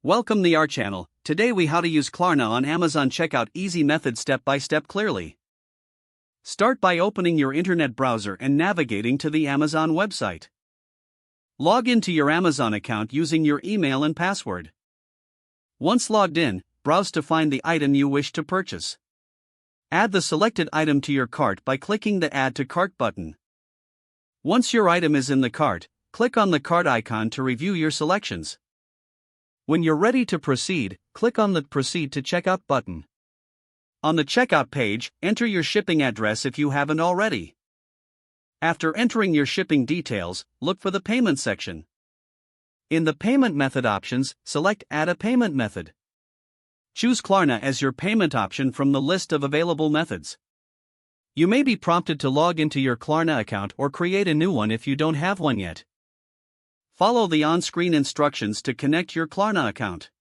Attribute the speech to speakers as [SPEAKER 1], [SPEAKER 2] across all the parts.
[SPEAKER 1] Welcome to our channel. Today we how to use Klarna on Amazon checkout easy method step by step clearly. Start by opening your internet browser and navigating to the Amazon website. Log into your Amazon account using your email and password. Once logged in, browse to find the item you wish to purchase. Add the selected item to your cart by clicking the Add to Cart button. Once your item is in the cart, click on the cart icon to review your selections. When you're ready to proceed, click on the Proceed to Checkout button. On the checkout page, enter your shipping address if you haven't already. After entering your shipping details, look for the payment section. In the payment method options, select Add a payment method. Choose Klarna as your payment option from the list of available methods. You may be prompted to log into your Klarna account or create a new one if you don't have one yet. Follow the on-screen instructions to connect your Klarna account.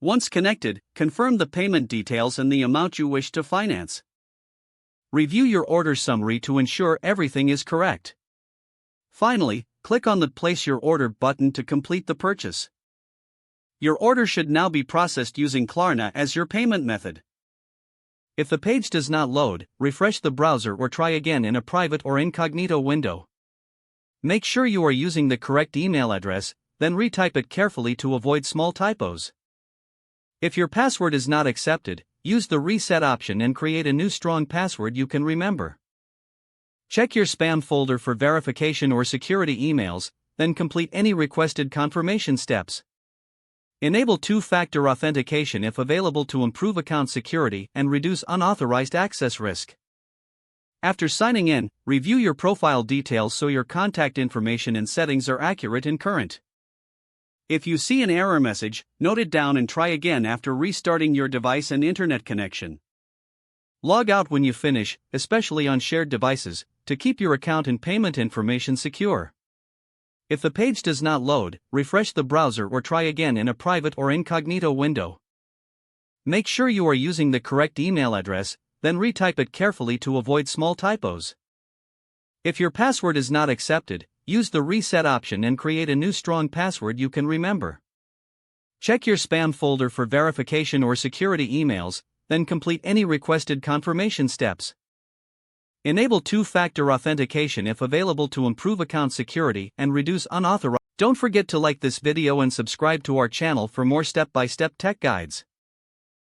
[SPEAKER 1] Once connected, confirm the payment details and the amount you wish to finance. Review your order summary to ensure everything is correct. Finally, click on the Place Your Order button to complete the purchase. Your order should now be processed using Klarna as your payment method. If the page does not load, refresh the browser or try again in a private or incognito window. Make sure you are using the correct email address, then retype it carefully to avoid small typos. If your password is not accepted, use the reset option and create a new strong password you can remember. Check your spam folder for verification or security emails, then complete any requested confirmation steps. Enable two-factor authentication if available to improve account security and reduce unauthorized access risk. After signing in, review your profile details so your contact information and settings are accurate and current. If you see an error message, note it down and try again after restarting your device and internet connection. Log out when you finish, especially on shared devices, to keep your account and payment information secure. If the page does not load, refresh the browser or try again in a private or incognito window. Make sure you are using the correct email address, then retype it carefully to avoid small typos. If your password is not accepted, use the reset option and create a new strong password you can remember. Check your spam folder for verification or security emails, then complete any requested confirmation steps. Enable two-factor authentication if available to improve account security and reduce unauthorized. Don't forget to like this video and subscribe to our channel for more step-by-step tech guides.